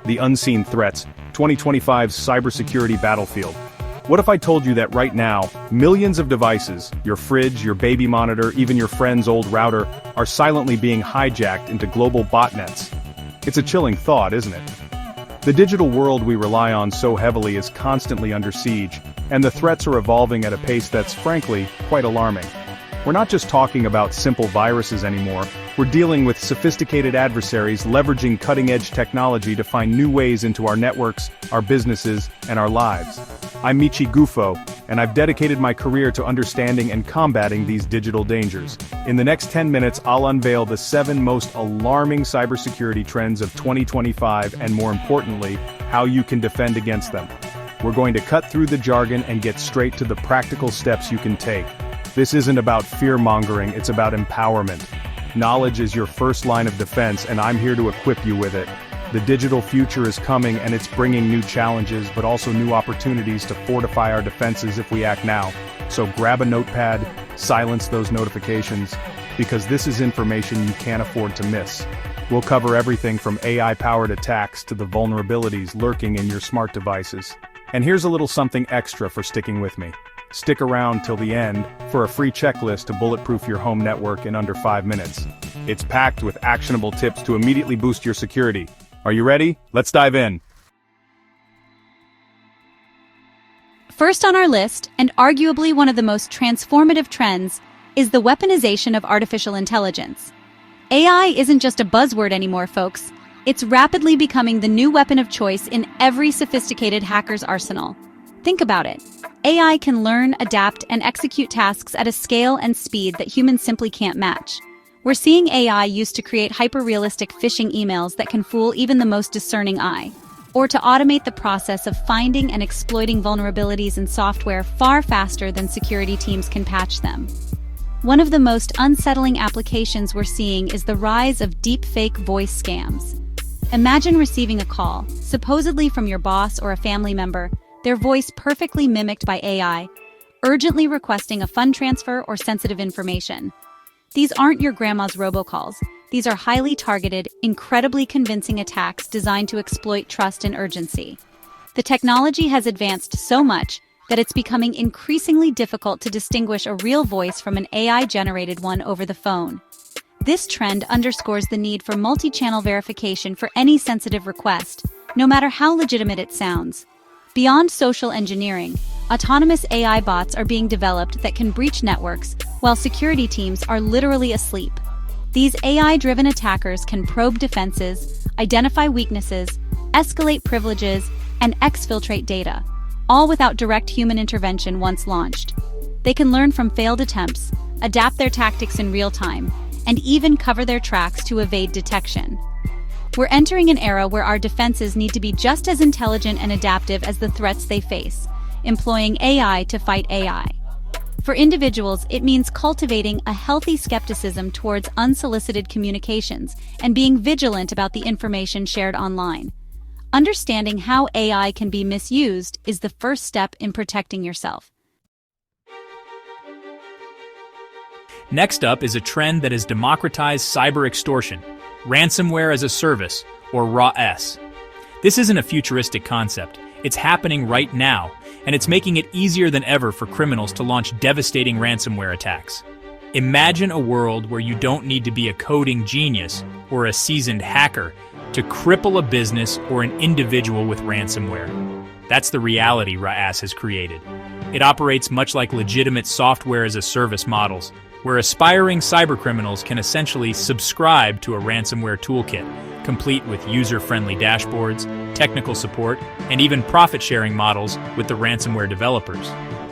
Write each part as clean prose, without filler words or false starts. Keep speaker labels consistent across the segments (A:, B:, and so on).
A: The Unseen Threats, 2025's Cybersecurity Battlefield. What if I told you that right now, millions of devices, your fridge, your baby monitor, even your friend's old router, are silently being hijacked into global botnets? It's a chilling thought, isn't it? The digital world we rely on so heavily is constantly under siege, and the threats are evolving at a pace that's, frankly, quite alarming. We're not just talking about simple viruses anymore, we're dealing with sophisticated adversaries leveraging cutting-edge technology to find new ways into our networks, our businesses, and our lives. I'm Michi Gufo, and I've dedicated my career to understanding and combating these digital dangers. In the next 10 minutes, I'll unveil the 7 most alarming cybersecurity trends of 2025 and, more importantly, how you can defend against them. We're going to cut through the jargon and get straight to the practical steps you can take. This isn't about fear-mongering, it's about empowerment. Knowledge is your first line of defense, and I'm here to equip you with it. The digital future is coming, and it's bringing new challenges, but also new opportunities to fortify our defenses if we act now. So grab a notepad, silence those notifications, because this is information you can't afford to miss. We'll cover everything from AI-powered attacks to the vulnerabilities lurking in your smart devices. And here's a little something extra for sticking with me. Stick around till the end for a free checklist to bulletproof your home network in under 5 minutes. It's packed with actionable tips to immediately boost your security. Are you ready? Let's dive in.
B: First on our list, and arguably one of the most transformative trends, is the weaponization of artificial intelligence. AI isn't just a buzzword anymore, folks. It's rapidly becoming the new weapon of choice in every sophisticated hacker's arsenal. Think about it. AI can learn, adapt, and execute tasks at a scale and speed that humans simply can't match. We're seeing AI used to create hyper-realistic phishing emails that can fool even the most discerning eye, or to automate the process of finding and exploiting vulnerabilities in software far faster than security teams can patch them. One of the most unsettling applications we're seeing is the rise of deepfake voice scams. Imagine receiving a call, supposedly from your boss or a family member, their voice perfectly mimicked by AI, urgently requesting a fund transfer or sensitive information. These aren't your grandma's robocalls. These are highly targeted, incredibly convincing attacks designed to exploit trust and urgency. The technology has advanced so much that it's becoming increasingly difficult to distinguish a real voice from an AI-generated one over the phone. This trend underscores the need for multi-channel verification for any sensitive request, no matter how legitimate it sounds. Beyond social engineering, autonomous AI bots are being developed that can breach networks, while security teams are literally asleep. These AI-driven attackers can probe defenses, identify weaknesses, escalate privileges, and exfiltrate data, all without direct human intervention once launched. They can learn from failed attempts, adapt their tactics in real time, and even cover their tracks to evade detection. We're entering an era where our defenses need to be just as intelligent and adaptive as the threats they face, employing AI to fight AI. For individuals, it means cultivating a healthy skepticism towards unsolicited communications and being vigilant about the information shared online. Understanding how AI can be misused is the first step in protecting yourself.
C: Next up is a trend that has democratized cyber extortion. Ransomware-as-a-Service, or RAS. This isn't a futuristic concept. It's happening right now, and it's making it easier than ever for criminals to launch devastating ransomware attacks. Imagine a world where you don't need to be a coding genius or a seasoned hacker to cripple a business or an individual with ransomware. That's the reality RAS has created. It operates much like legitimate software-as-a-service models, where aspiring cybercriminals can essentially subscribe to a ransomware toolkit, complete with user-friendly dashboards, technical support, and even profit-sharing models with the ransomware developers.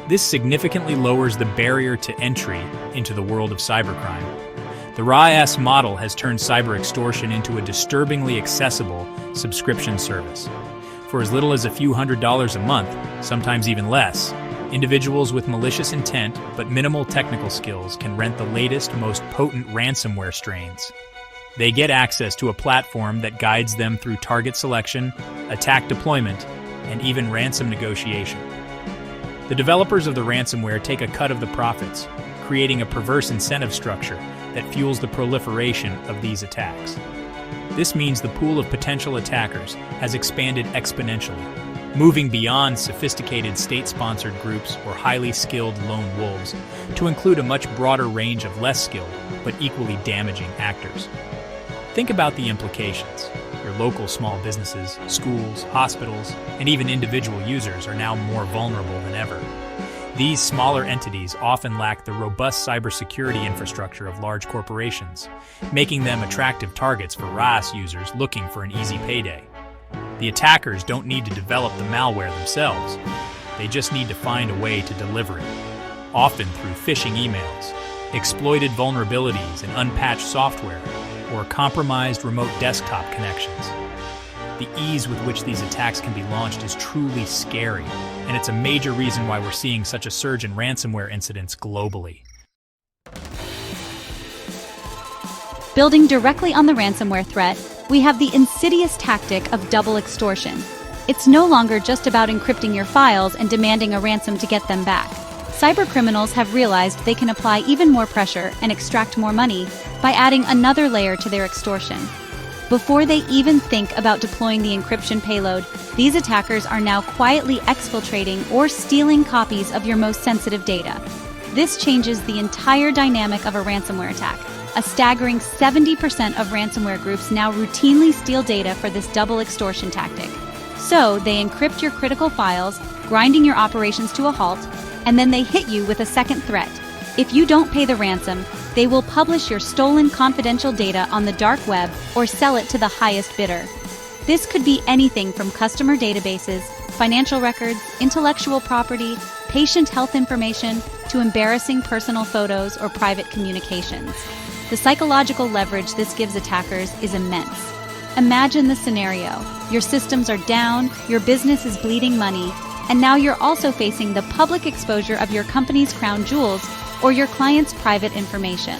C: This significantly lowers the barrier to entry into the world of cybercrime. The RAS model has turned cyber extortion into a disturbingly accessible subscription service. For as little as a few $100s a month, sometimes even less, individuals with malicious intent but minimal technical skills can rent the latest, most potent ransomware strains. They get access to a platform that guides them through target selection, attack deployment, and even ransom negotiation. The developers of the ransomware take a cut of the profits, creating a perverse incentive structure that fuels the proliferation of these attacks. This means the pool of potential attackers has expanded exponentially, moving beyond sophisticated state-sponsored groups or highly skilled lone wolves to include a much broader range of less skilled but equally damaging actors. Think about the implications. Your local small businesses, schools, hospitals, and even individual users are now more vulnerable than ever. These smaller entities often lack the robust cybersecurity infrastructure of large corporations, making them attractive targets for RaaS users looking for an easy payday. The attackers don't need to develop the malware themselves. They just need to find a way to deliver it, often through phishing emails, exploited vulnerabilities in unpatched software, or compromised remote desktop connections. The ease with which these attacks can be launched is truly scary, and it's a major reason why we're seeing such a surge in ransomware incidents globally.
B: Building directly on the ransomware threat, we have the insidious tactic of double extortion. It's no longer just about encrypting your files and demanding a ransom to get them back. Cybercriminals have realized they can apply even more pressure and extract more money by adding another layer to their extortion. Before they even think about deploying the encryption payload, these attackers are now quietly exfiltrating or stealing copies of your most sensitive data. This changes the entire dynamic of a ransomware attack. A staggering 70% of ransomware groups now routinely steal data for this double extortion tactic. So they encrypt your critical files, grinding your operations to a halt, and then they hit you with a second threat. If you don't pay the ransom, they will publish your stolen confidential data on the dark web or sell it to the highest bidder. This could be anything from customer databases, financial records, intellectual property, patient health information, to embarrassing personal photos or private communications. The psychological leverage this gives attackers is immense. Imagine the scenario. Your systems are down, your business is bleeding money, and now you're also facing the public exposure of your company's crown jewels or your client's private information.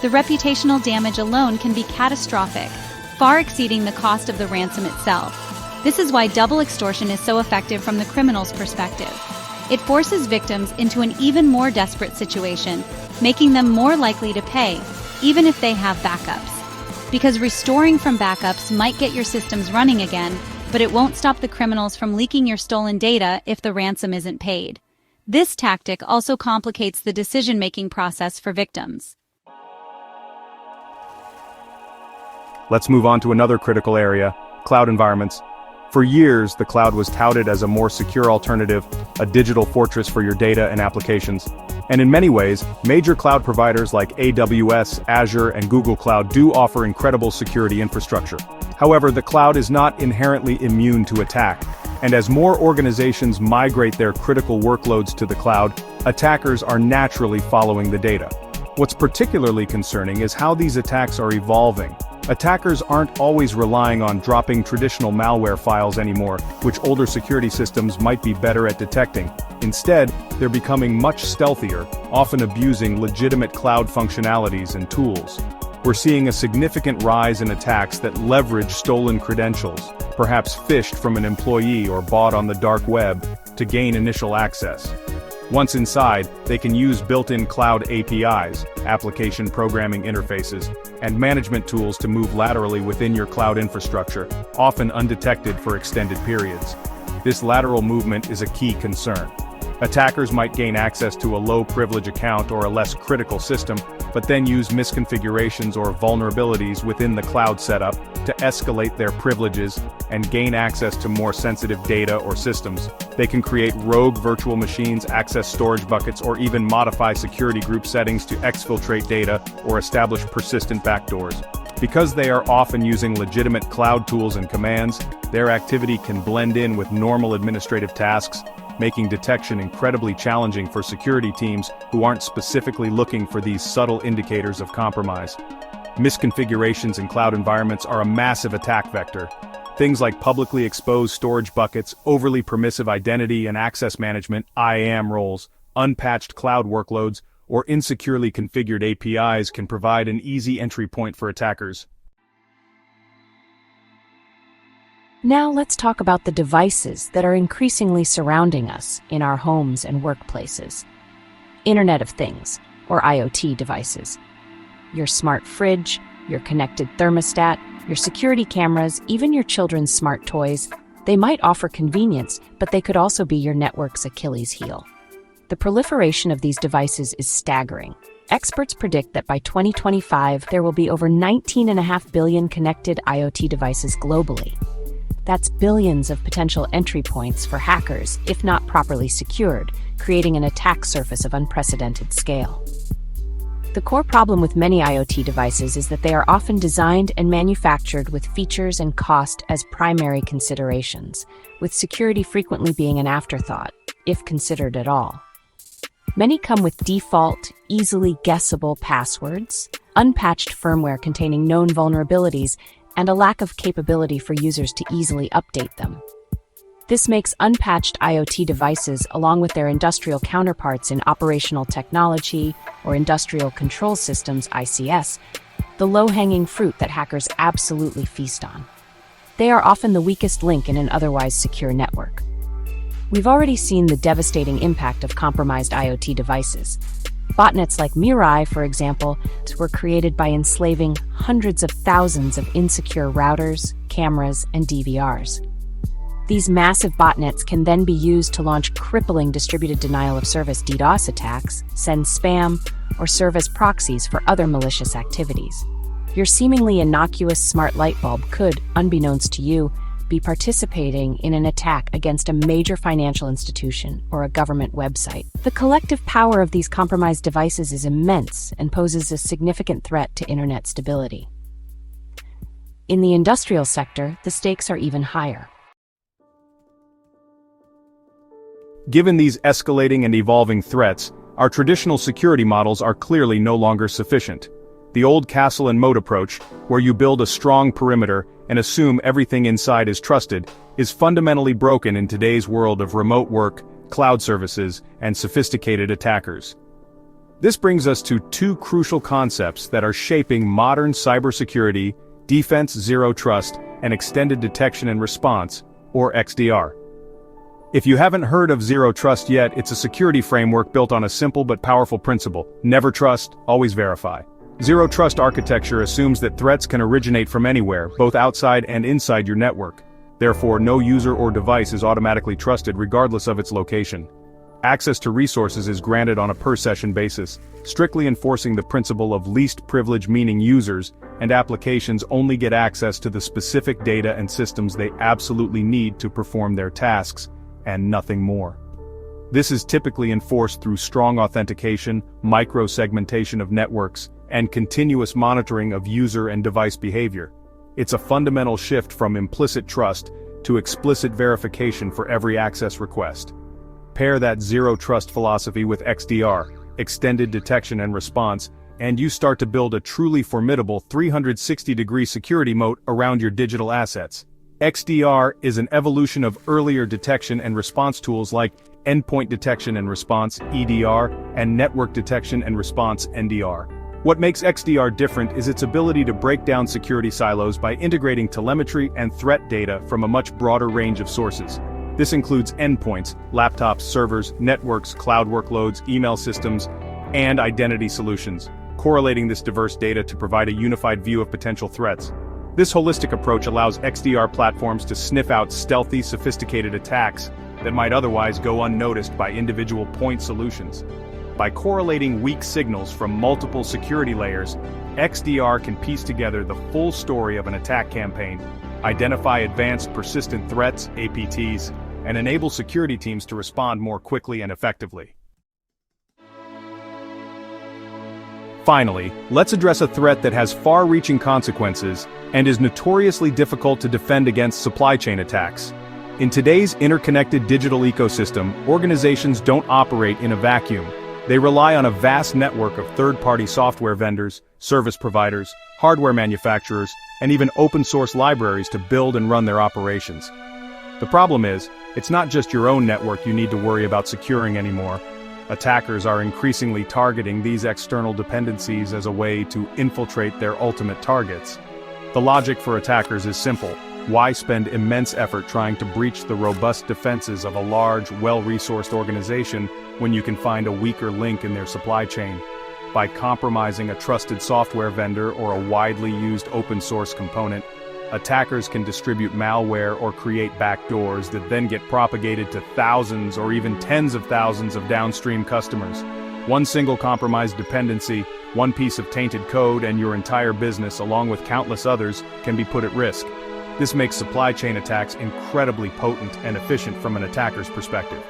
B: The reputational damage alone can be catastrophic, far exceeding the cost of the ransom itself. This is why double extortion is so effective from the criminal's perspective. It forces victims into an even more desperate situation, making them more likely to pay, even if they have backups. Because restoring from backups might get your systems running again, but it won't stop the criminals from leaking your stolen data if the ransom isn't paid. This tactic also complicates the decision-making process for victims.
A: Let's move on to another critical area, cloud environments. For years, the cloud was touted as a more secure alternative, a digital fortress for your data and applications. And in many ways, major cloud providers like AWS, Azure, and Google Cloud do offer incredible security infrastructure. However, the cloud is not inherently immune to attack. And as more organizations migrate their critical workloads to the cloud, attackers are naturally following the data. What's particularly concerning is how these attacks are evolving. Attackers aren't always relying on dropping traditional malware files anymore, which older security systems might be better at detecting. Instead, they're becoming much stealthier, often abusing legitimate cloud functionalities and tools. We're seeing a significant rise in attacks that leverage stolen credentials, perhaps phished from an employee or bought on the dark web, to gain initial access. Once inside, they can use built-in cloud APIs, application programming interfaces, and management tools to move laterally within your cloud infrastructure, often undetected for extended periods. This lateral movement is a key concern. Attackers might gain access to a low-privilege account or a less critical system, but then use misconfigurations or vulnerabilities within the cloud setup to escalate their privileges and gain access to more sensitive data or systems. They can create rogue virtual machines, access storage buckets, or even modify security group settings to exfiltrate data or establish persistent backdoors. Because they are often using legitimate cloud tools and commands, their activity can blend in with normal administrative tasks, making detection incredibly challenging for security teams who aren't specifically looking for these subtle indicators of compromise. Misconfigurations in cloud environments are a massive attack vector. Things like publicly exposed storage buckets, overly permissive identity and access management (IAM) roles, unpatched cloud workloads, or insecurely configured APIs can provide an easy entry point for attackers.
D: Now let's talk about the devices that are increasingly surrounding us in our homes and workplaces. Internet of Things, or IoT devices. Your smart fridge, your connected thermostat, Your security cameras, even your children's smart toys, they might offer convenience, but they could also be your network's Achilles heel. The proliferation of these devices is staggering. Experts predict that by 2025, there will be over 19.5 billion connected IoT devices globally. That's billions of potential entry points for hackers, if not properly secured, creating an attack surface of unprecedented scale. The core problem with many IoT devices is that they are often designed and manufactured with features and cost as primary considerations, with security frequently being an afterthought, if considered at all. Many come with default, easily guessable passwords, unpatched firmware containing known vulnerabilities, and a lack of capability for users to easily update them. This makes unpatched IoT devices, along with their industrial counterparts in operational technology or industrial control systems (ICS), the low-hanging fruit that hackers absolutely feast on. They are often the weakest link in an otherwise secure network. We've already seen the devastating impact of compromised IoT devices. Botnets like Mirai, for example, were created by enslaving hundreds of thousands of insecure routers, cameras, and DVRs. These massive botnets can then be used to launch crippling distributed denial-of-service DDoS attacks, send spam, or serve as proxies for other malicious activities. Your seemingly innocuous smart light bulb could, unbeknownst to you, be participating in an attack against a major financial institution or a government website. The collective power of these compromised devices is immense and poses a significant threat to internet stability. In the industrial sector, the stakes are even higher.
A: Given these escalating and evolving threats, our traditional security models are clearly no longer sufficient. The old castle and moat approach, where you build a strong perimeter and assume everything inside is trusted, is fundamentally broken in today's world of remote work, cloud services, and sophisticated attackers. This brings us to two crucial concepts that are shaping modern cybersecurity: defense zero trust and extended detection and response, or XDR. If you haven't heard of Zero Trust yet, it's a security framework built on a simple but powerful principle: never trust, always verify. Zero Trust architecture assumes that threats can originate from anywhere, both outside and inside your network. Therefore, no user or device is automatically trusted regardless of its location. Access to resources is granted on a per-session basis, strictly enforcing the principle of least privilege, meaning users and applications only get access to the specific data and systems they absolutely need to perform their tasks, and nothing more. This is typically enforced through strong authentication, micro-segmentation of networks, and continuous monitoring of user and device behavior. It's a fundamental shift from implicit trust to explicit verification for every access request. Pair that zero trust philosophy with XDR, extended detection and response, and you start to build a truly formidable 360-degree security moat around your digital assets. XDR is an evolution of earlier detection and response tools like endpoint detection and response (EDR) and network detection and response (NDR). What makes XDR different is its ability to break down security silos by integrating telemetry and threat data from a much broader range of sources. This includes endpoints, laptops, servers, networks, cloud workloads, email systems, and identity solutions, correlating this diverse data to provide a unified view of potential threats. This holistic approach allows XDR platforms to sniff out stealthy, sophisticated attacks that might otherwise go unnoticed by individual point solutions. By correlating weak signals from multiple security layers, XDR can piece together the full story of an attack campaign, identify advanced persistent threats, APTs, and enable security teams to respond more quickly and effectively. Finally, let's address a threat that has far-reaching consequences and is notoriously difficult to defend against: supply chain attacks. In today's interconnected digital ecosystem, organizations don't operate in a vacuum. They rely on a vast network of third-party software vendors, service providers, hardware manufacturers, and even open-source libraries to build and run their operations. The problem is, it's not just your own network you need to worry about securing anymore. Attackers are increasingly targeting these external dependencies as a way to infiltrate their ultimate targets. The logic for attackers is simple. Why spend immense effort trying to breach the robust defenses of a large, well-resourced organization when you can find a weaker link in their supply chain? By compromising a trusted software vendor or a widely used open-source component, attackers can distribute malware or create backdoors that then get propagated to thousands or even tens of thousands of downstream customers. One single compromised dependency, one piece of tainted code, and your entire business, along with countless others, can be put at risk. This makes supply chain attacks incredibly potent and efficient from an attacker's perspective.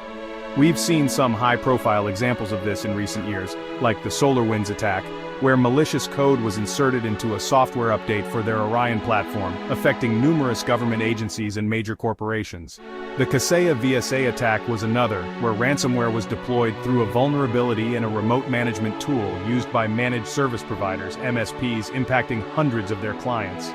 A: We've seen some high-profile examples of this in recent years, like the SolarWinds attack, where malicious code was inserted into a software update for their Orion platform, affecting numerous government agencies and major corporations. The Kaseya VSA attack was another, where ransomware was deployed through a vulnerability in a remote management tool used by managed service providers, MSPs, impacting hundreds of their clients.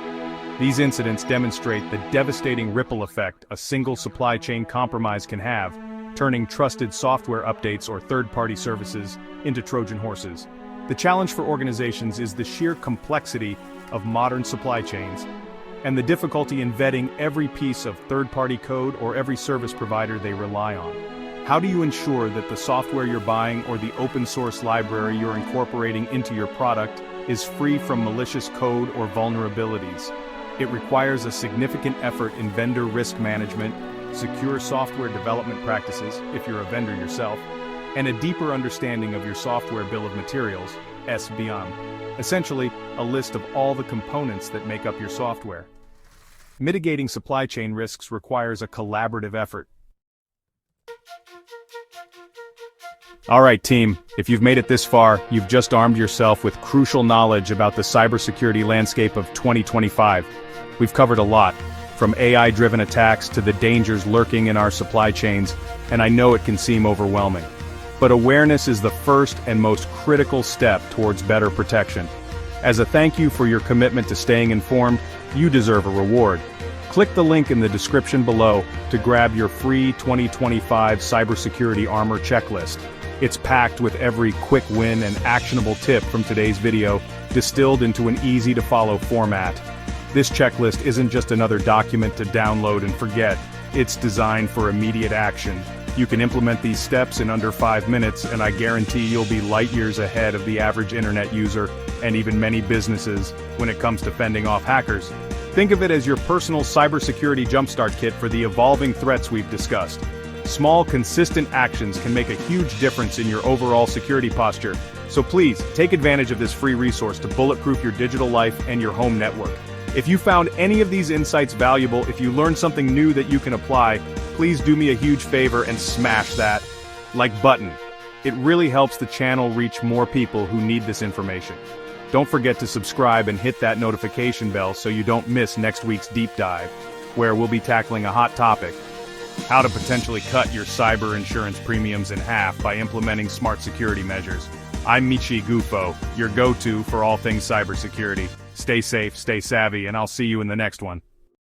A: These incidents demonstrate the devastating ripple effect a single supply chain compromise can have, turning trusted software updates or third-party services into Trojan horses. The challenge for organizations is the sheer complexity of modern supply chains and the difficulty in vetting every piece of third-party code or every service provider they rely on. How do you ensure that the software you're buying or the open-source library you're incorporating into your product is free from malicious code or vulnerabilities? It requires a significant effort in vendor risk management, secure software development practices, if you're a vendor yourself, and a deeper understanding of your software bill of materials, SBM. Essentially, a list of all the components that make up your software. Mitigating supply chain risks requires a collaborative effort. All right, team, if you've made it this far, you've just armed yourself with crucial knowledge about the cybersecurity landscape of 2025. We've covered a lot, from AI-driven attacks to the dangers lurking in our supply chains, and I know it can seem overwhelming. But awareness is the first and most critical step towards better protection. As a thank you for your commitment to staying informed, you deserve a reward. Click the link in the description below to grab your free 2025 Cybersecurity Armor Checklist. It's packed with every quick win and actionable tip from today's video, distilled into an easy-to-follow format. This checklist isn't just another document to download and forget. It's designed for immediate action. You can implement these steps in under 5 minutes, and I guarantee you'll be light years ahead of the average internet user, and even many businesses, when it comes to fending off hackers. Think of it as your personal cybersecurity jumpstart kit for the evolving threats we've discussed. Small, consistent actions can make a huge difference in your overall security posture. So please, take advantage of this free resource to bulletproof your digital life and your home network. If you found any of these insights valuable, if you learned something new that you can apply, please do me a huge favor and smash that like button. It really helps the channel reach more people who need this information. Don't forget to subscribe and hit that notification bell so you don't miss next week's deep dive, where we'll be tackling a hot topic: how to potentially cut your cyber insurance premiums in half by implementing smart security measures. I'm Michi Gufo, your go-to for all things cybersecurity. Stay safe, stay savvy, and I'll see you in the next one.